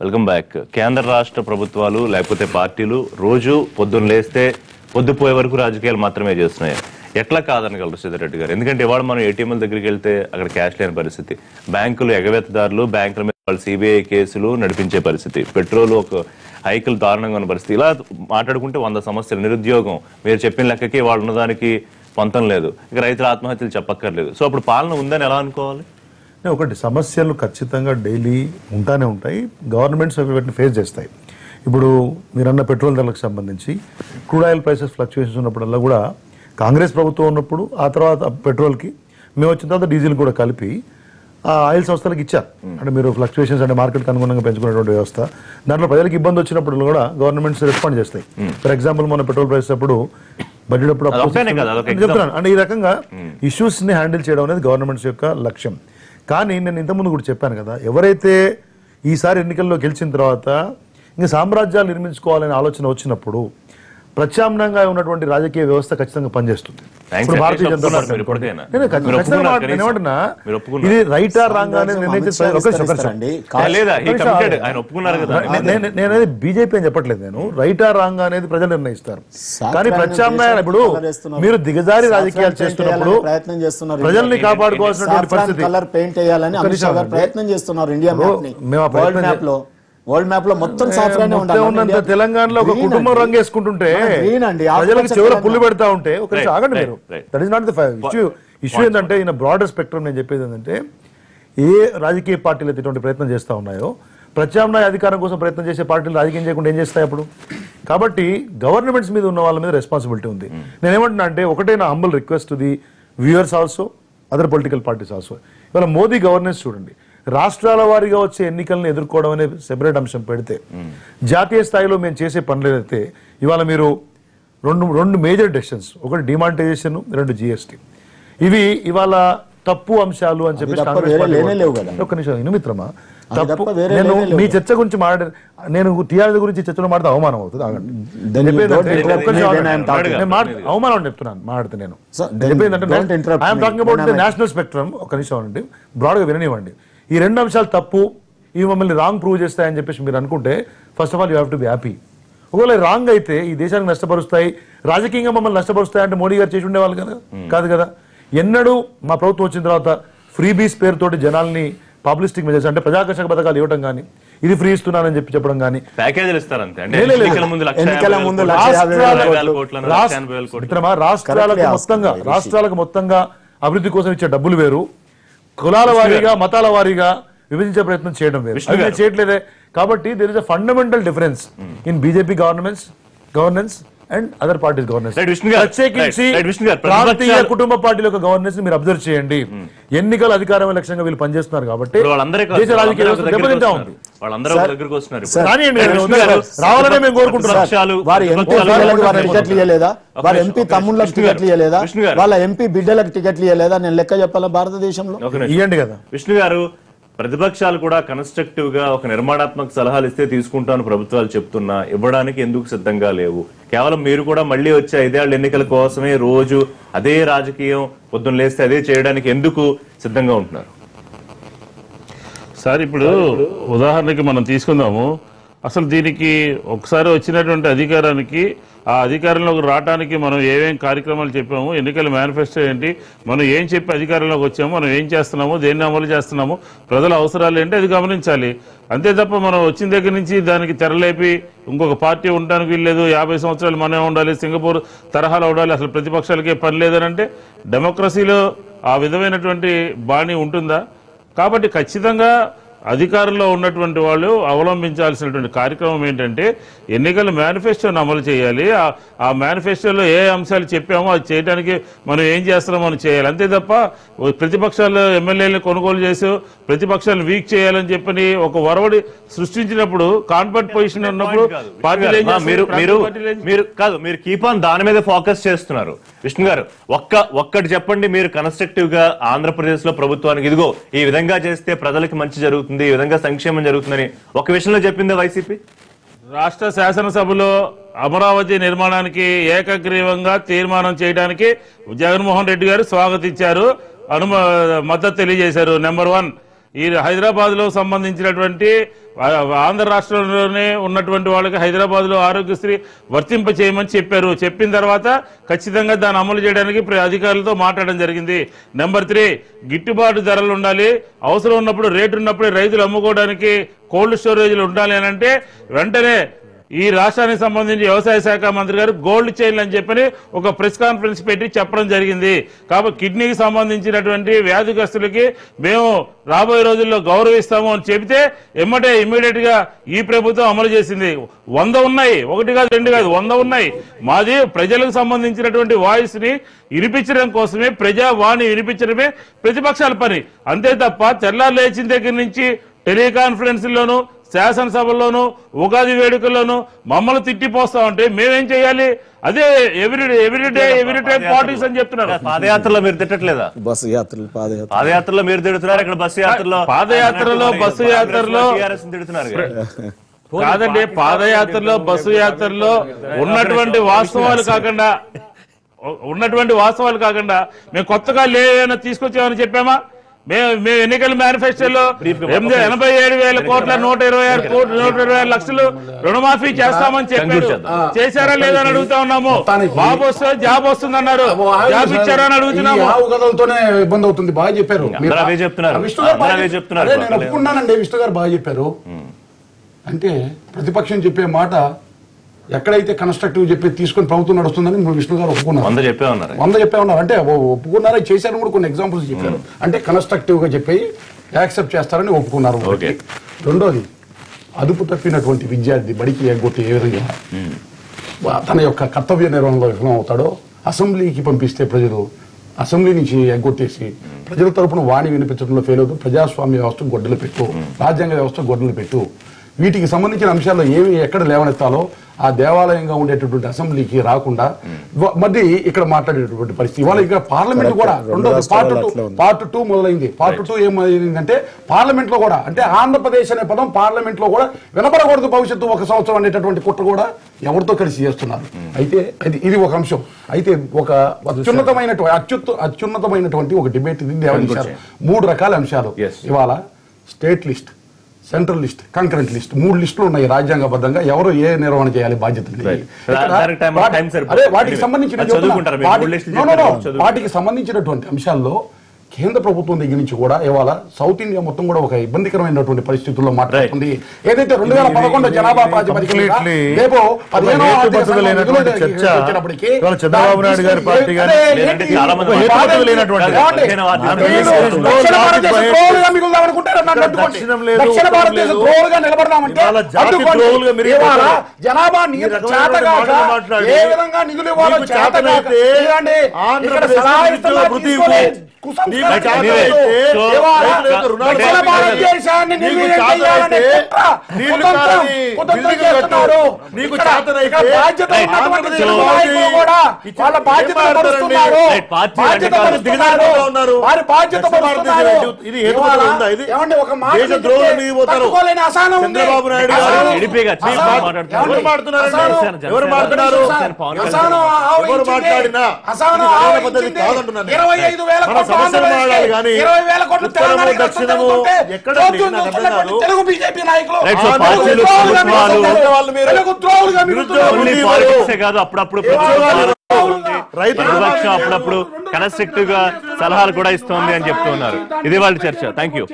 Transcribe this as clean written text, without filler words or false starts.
Welcome back. కేంద్ర రాష్ట్ర ప్రభుత్వాలు లేకపోతే పార్టీలు రోజు పొద్దున్న లేస్తే పొద్దుపోయే వరకు రాజకీయాలు మాత్రమే చేస్తున్నాయి. ఎట్లా కాదనగలరు సిద్ధారెడ్డి గారు? ఎందుకంటే ఇవాళ మనం ఏటీఎంల దగ్గరికి వెళ్తే అక్కడ క్యాష్ లేని పరిస్థితి, బ్యాంకులు ఎగవేతదారులు బ్యాంకుల మీద వాళ్ళు సిబిఐ కేసులు నడిపించే పరిస్థితి, పెట్రోల్ ఒక హైకులు దారుణంగా ఉన్న పరిస్థితి. ఇలా మాట్లాడుకుంటే 100 సమస్యలు. నిరుద్యోగం మీరు చెప్పిన లెక్కకి వాళ్ళు ఉన్నదానికి పొంతం లేదు. ఇక రైతుల ఆత్మహత్యలు చెప్పక్కర్లేదు. సో అప్పుడు పాలన ఉందని ఎలా అనుకోవాలి? ఒకటి, సమస్యలు ఖచ్చితంగా డైలీ ఉంటానే ఉంటాయి. గవర్నమెంట్స్ వీటిని ఫేస్ చేస్తాయి. ఇప్పుడు మీరన్న పెట్రోల్ ధరలకు సంబంధించి క్రూడ్ ఆయిల్ ప్రైసెస్ ఫ్లక్చుయేషన్స్ ఉన్నప్పుడల్లా కూడా కాంగ్రెస్ ప్రభుత్వం ఉన్నప్పుడు ఆ తర్వాత పెట్రోల్కి మేము వచ్చిన తర్వాత డీజిల్ కూడా కలిపి ఆయిల్ సంస్థలకు ఇచ్చారు. అంటే మీరు ఫ్లక్చుయేషన్స్ అంటే మార్కెట్కి అనుగుణంగా పెంచుకునేటువంటి వ్యవస్థ. దాంట్లో ప్రజలకు ఇబ్బంది వచ్చినప్పుడు కూడా గవర్నమెంట్స్ రెస్పాండ్ చేస్తాయి. ఫర్ ఎగ్జాంపుల్ మన పెట్రోల్ ప్రైస్ అప్పుడు బడ్జెట్ అప్పుడు చెప్తున్నాను అంటే ఈ రకంగా ఇష్యూస్ ని హ్యాండిల్ చేయడం అనేది గవర్నమెంట్స్ యొక్క లక్ష్యం. కానీ నేను ఇంతకుముందు కూడా చెప్పాను కదా, ఎవరైతే ఈసారి ఎన్నికల్లో గెలిచిన తర్వాత ఇంకా సామ్రాజ్యాలు నిర్మించుకోవాలనే ఆలోచన వచ్చినప్పుడు ప్రత్యామ్నాయంగా ఉన్నటువంటి రాజకీయ వ్యవస్థ ఖచ్చితంగా పనిచేస్తుంది. ఇప్పుడు భారతీయ జనతా పార్టీ ఇది రైట్ ఆర్ రాంగ్ అనేది నేనేది బీజేపీ అని చెప్పట్లేదు. నేను రైట్ ఆర్ రాంగ్ అనేది ప్రజలు నిర్ణయిస్తారు. కానీ ప్రత్యామ్నాయాలు ఇప్పుడు మీరు దిగజారి రాజకీయాలు చేస్తున్నప్పుడు ప్రజల్ని కాపాడుకోవాల్సినటువంటి పరిస్థితి ప్రయత్నం చేస్తున్నారు. ఇండియా వరల్డ్ మ్యాప్ లో మొత్తం ఉన్నంత తెలంగాణలో ఒక కుటుంబం రంగు వేసుకుంటుంటే ప్రజలకు చివరి పుల్లు పెడతా ఉంటే ఒక ఆగండి మీరు. That is not the issue. ఏంటంటే ఈయన బ్రాడర్ స్పెక్ట్రమ్ నేను చెప్పేది ఏంటంటే ఏ రాజకీయ పార్టీలు అయితే ఇటువంటి ప్రయత్నం చేస్తూ ఉన్నాయో ప్రత్యామ్నాయ అధికారం కోసం ప్రయత్నం చేసే పార్టీలు రాజకీయం చేయకుండా ఏం చేస్తాయి అప్పుడు? కాబట్టి గవర్నమెంట్స్ మీద ఉన్న వాళ్ళ మీద రెస్పాన్సిబిలిటీ ఉంది. నేనేమంటున్నా అంటే ఒకటే నా humble request the viewers also, other political parties also. ఇవాళ మోదీ గవర్నెన్స్ చూడండి. రాష్ట్రాల వారీగా వచ్చే ఎన్నికలను ఎదుర్కోవడం అనే సెపరేట్ అంశం పెడితే జాతీయ స్థాయిలో మేము చేసే పనులు ఏదైతే ఇవాళ మీరు రెండు మేజర్ డెసిషన్స్, ఒకటి డిమానిటైజేషన్, 2 GST, ఇవి ఇవాళ తప్పు అంశాలు అని చెప్పి ఒక్క నిమిషం ఇనుమిత్రమా తప్పు. నేను మీ చర్చ గురించి నేను టీఆర్ఎస్ గురించి చర్చలో మాట్లాడితే అవమానం అవుతుంది. అవమానం చెప్తున్నాను మాట్లాడితే నేను చెప్పేది నేషనల్ స్పెక్ట్రమ్. ఒక నిమిషం అండి, బ్రాడ్గా విననివ్వండి. ఈ 2 అంశాలు తప్పు, ఇవి మమ్మల్ని రాంగ్ ప్రూవ్ చేస్తాయని చెప్పేసి మీరు అనుకుంటే first of all you have to be happy. ఒకవేళ రాంగ్ అయితే ఈ దేశానికి నష్టపరుస్తాయి, రాజకీయంగా మమ్మల్ని నష్టపరుస్తాయి అంటే మోడీ గారు చేసి ఉండేవాళ్ళు కదా, కాదు కదా. ఎన్నడూ మా ప్రభుత్వం వచ్చిన తర్వాత ఫ్రీ బీస్ పేరుతోటి జనాల్ని పబ్లిసిటిక్ మెజర్స్ అంటే ప్రజాకర్షక పథకాలు ఇవ్వడం కానీ, ఇది ఫ్రీ ఇస్తున్నానని చెప్పి చెప్పడం కానీ, ప్యాకేజీలు ఇస్తారంటే రాష్ట్రాలకు మొత్తంగా అభివృద్ధి కోసం ఇచ్చే డబ్బులు వేరు, కులాల వారీగా మతాల వారీగా విభజించే ప్రయత్నం చేయడం వేరు. చేయట్లేదే. కాబట్టి there is a fundamental difference in BJP governance and other parties governance. ప్రత్యేకించి ప్రాంతీయ కుటుంబ పార్టీల యొక్క గవర్నెన్స్ మీరు అబ్జర్వ్ చేయండి. ఎన్నికల అధికారం లక్ష్యంగా వీళ్ళు పనిచేస్తున్నారు కాబట్టి దేశ రాజకీయ వ్యవస్థ దెబ్బతింటా ఉంది. రావాలనే మేము కోరుకుంటున్నాం. వారి ఎంపీ తమ్ముళ్ళకి టికెట్లు ఇవ్వలేదా? వాళ్ళ ఎంపీ బిడ్డలకు టికెట్లు ఇవ్వలేదా? నేను లెక్క చెప్పాలా భారతదేశంలో? ఇవ్వండి కదా. విష్ణు గారు, ప్రతిపక్షాలు కూడా కన్స్ట్రక్టివ్ గా ఒక నిర్మాణాత్మక సలహాలు ఇస్తే తీసుకుంటాను ప్రభుత్వాలు చెప్తున్నా, ఇవ్వడానికి ఎందుకు సిద్ధంగా లేవు? కేవలం మీరు కూడా మళ్ళీ వచ్చే 5 ఏళ్ల ఎన్నికల కోసమే రోజు అదే రాజకీయం, పొద్దున్న లేస్తే అదే చేయడానికి ఎందుకు సిద్ధంగా ఉంటున్నారు? సార్ ఇప్పుడు ఉదాహరణకి మనం తీసుకుందాము. అసలు దీనికి ఒకసారి వచ్చినటువంటి అధికారానికి, ఆ అధికారంలోకి రావడానికి మనం ఏమేం కార్యక్రమాలు చెప్పాము, ఎన్నికల మేనిఫెస్టో ఏంటి, మనం ఏం చెప్పి అధికారంలోకి వచ్చాము, మనం ఏం చేస్తున్నాము, దేన్ని అమలు చేస్తున్నాము, ప్రజల అవసరాలు ఏంటి అది గమనించాలి. అంతే తప్ప మనం వచ్చిన దగ్గర నుంచి దానికి తెరలేపి ఇంకొక పార్టీ ఉండడానికి వీల్లేదు, 50 సంవత్సరాలు మనమే ఉండాలి, సింగపూర్ తరహాలో ఉండాలి, అసలు ప్రతిపక్షాలకే పని లేదని అంటే డెమోక్రసీలో ఆ విధమైనటువంటి బాణి ఉంటుందా? కాబట్టి ఖచ్చితంగా అధికారంలో ఉన్నటువంటి వాళ్ళు అవలంబించాల్సినటువంటి కార్యక్రమం ఏంటంటే ఎన్నికల మేనిఫెస్టోను అమలు చేయాలి. ఆ మేనిఫెస్టోలో ఏ అంశాలు చెప్పామో అది చేయడానికి మనం ఏం చేస్తున్నామో మనం చేయాలి. అంతే తప్ప ప్రతిపక్షాలు ఎమ్మెల్యేలను కొనుగోలు చేసి ప్రతిపక్షాలను వీక్ చేయాలని చెప్పని ఒక వరవడి సృష్టించినప్పుడు కాన్ఫర్ట్ పొజిషన్ ఉన్నప్పుడు మీరు కీప్ ఆన్ దాని మీద ఫోకస్ చేస్తున్నారు. విష్ణు గారు, ఒక్కటి చెప్పండి, మీరు కన్స్ట్రక్టివ్ గా ఆంధ్రప్రదేశ్ లో ప్రభుత్వానికి ఇదిగో ఈ విధంగా చేస్తే ప్రజలకు మంచి జరుగుతుంది, ఈ విధంగా సంక్షేమం జరుగుతుందని ఒక విషయంలో చెప్పింది వైసీపీ? రాష్ట్ర శాసనసభలో అమరావతి నిర్మాణానికి ఏకగ్రీవంగా తీర్మానం చేయడానికి జగన్మోహన్ రెడ్డి గారు స్వాగతించారు, మద్దతు తెలియజేశారు. నెంబర్ 1. ఈ హైదరాబాద్ లో సంబంధించినటువంటి ఆంధ్ర రాష్ట్రంలోనే ఉన్నటువంటి వాళ్ళకి హైదరాబాద్ లో ఆరోగ్యశ్రీ వర్తింప చేయమని చెప్పారు. చెప్పిన తర్వాత ఖచ్చితంగా దాన్ని అమలు చేయడానికి అధికారులతో మాట్లాడడం జరిగింది. నెంబర్ 3, గిట్టుబాటు ధరలు ఉండాలి. అవసరం ఉన్నప్పుడు రేటు ఉన్నప్పుడు రైతులు అమ్ముకోవడానికి కోల్డ్ స్టోరేజ్లు ఉండాలి అని అంటే వెంటనే ఈ రాష్ట్రానికి సంబంధించి వ్యవసాయ శాఖ మంత్రి గారు గోల్డ్ చైన్ అని చెప్పని ఒక ప్రెస్ కాన్ఫరెన్స్ పెట్టి చెప్పడం జరిగింది. కాబట్టి కిడ్నీకి సంబంధించినటువంటి వ్యాధిగ్రస్తులకి మేము రాబోయే రోజుల్లో గౌరవిస్తాము అని చెబితే ఎమ్మటే ఇమ్మీడియట్ గా ఈ ప్రభుత్వం అమలు చేసింది. 100 ఉన్నాయి, 1 కాదు 2 కాదు, 100 ఉన్నాయి. మాది ప్రజలకు సంబంధించినటువంటి వాయిస్ ని వినిపించడం కోసమే, ప్రజావాణి వినిపించడమే ప్రతిపక్షాల పని. అంతే తప్ప తెల్లారు లేచిన దగ్గర నుంచి టెలికాన్ఫరెన్స్లోను శాసనసభల్లోనూ ఉగాది వేడుకల్లోనూ మమ్మల్ని తిట్టిపోస్తా ఉంటే మేమేం చేయాలి? అదే ఎవ్రీడే పాలిటిక్స్ అని చెప్తున్నారు. పాదయాత్రలో మీరు తిట్టట్లేదా? బస్సు యాత్రలు పాదయాత్రలో మీరు తిడుతున్నారు, ఇక్కడ బస్సు యాత్రలో బస్సు యాత్రలో తిడుతున్నారు కాదండి. పాదయాత్రలో బస్సు యాత్రలో ఉన్నటువంటి వాస్తవాలు కాకుండా మేము కొత్తగా లేవైనా తీసుకొచ్చామని చెప్పామా? మేము ఎన్నికల మేనిఫెస్టోలో 87,000 కోట్ల 126 లక్షలు రుణమాఫీ చేస్తామని చెప్పారు. చేశారా లేదా అని అడుగుతా ఉన్నాము. బాబు వస్తే జాబ్ వస్తుంది అన్నారు, జాబ్ ఇచ్చారా అని అడుగుతున్నాము. గదలతోనే ఇబ్బంది అవుతుంది. బాగా చెప్పారు, నేను ఒప్పుకున్నానండి. విష్ణు గారు బాగా చెప్పారు. అంటే ప్రతిపక్షం చెప్పే మాట ఎక్కడైతే కన్స్ట్రక్టివ్ చెప్పి తీసుకొని ప్రభుత్వం నడుస్తుందని విష్ణు గారు ఒప్పుకున్నారు. 100 చెప్పే ఉన్నారు. అంటే ఒప్పుకున్నారా, చేశారని కూడా కొన్ని ఎగ్జాంపుల్స్ చెప్పారు. అంటే కన్స్ట్రక్టివ్ గా చెప్పి యాక్సెప్ట్ చేస్తారని ఒప్పుకున్నారు. రెండోది, అదుపు తప్పినటువంటి విద్యార్థి బడికి ఎగ్గొట్టి ఏ విధంగా తన యొక్క కర్తవ్య నిర్వహణలో విఫలం అవుతాడో, అసెంబ్లీకి పంపిస్తే ప్రజలు అసెంబ్లీ నుంచి ఎగ్గొట్టేసి ప్రజల తరపున వాణి వినిపించడంలో ఫెయిల్ అవుతూ ప్రజాస్వామ్య వ్యవస్థ గొడ్డలు పెట్టు, రాజ్యాంగ వ్యవస్థ గొడ్డలు పెట్టు, వీటికి సంబంధించిన అంశాల్లో ఏమి ఎక్కడ లేవనెత్తాలో ఆ దేవాలయంగా ఉండేటటువంటి అసెంబ్లీకి రాకుండా మరి ఇక్కడ మాట్లాడేటటువంటి పరిస్థితి. ఇవాళ ఇక్కడ పార్లమెంట్ కూడా రెండోది పార్ట్ 2 మొదలైంది. పార్ట్ 2 ఏమైందంటే పార్లమెంట్ లో కూడా, అంటే ఆంధ్రప్రదేశ్ అనే పదం పార్లమెంట్ లో కూడా వినపడకూడదు భవిష్యత్తు 1 సంవత్సరం అనేటటువంటి కుట్ర కూడా ఎవరితో కలిసి చేస్తున్నారు. అయితే ఇది ఒక అంశం. అయితే ఒక అత్యున్నతమైనటువంటి ఒక డిబేట్ ఇది లేవనెత్తారు. 3 రకాల అంశాలు ఇవాళ state list, central list, concurrent list, 3 లిస్టులు ఉన్నాయి రాజ్యాంగబద్ధంగా. ఎవరు ఏ నిర్వహణ చేయాలి బాధ్యతలు, వాటికి సంబంధించినటువంటి అంశాల్లో కేంద్ర ప్రభుత్వం దగ్గర నుంచి కూడా ఇవాళ సౌత్ ఇండియా మొత్తం కూడా ఒక ఇబ్బందికరమైనటువంటి పరిస్థితుల్లో మాట్లాడుతుంది. ఏదైతే 2011 జనాభా ప్రాతిపదికన రేపు 15 చంద్రబాబు నాయుడు గారి పార్టీ జనాభా ఏ విధంగా నిధులు ఇవ్వాలో చంద్రబాబు నాయుడు ఎవరు మాట్లాడినా దక్షిణము తెలుగు బీజేపీ నాయకులు కాదు, అప్పుడప్పుడు రైతులు అప్పుడప్పుడు కన్స్ట్రక్టివ్ గా సలహాలు కూడా ఇస్తోంది అని చెప్తూ ఉన్నారు. ఇది వాళ్ళ చర్చ. Thank you.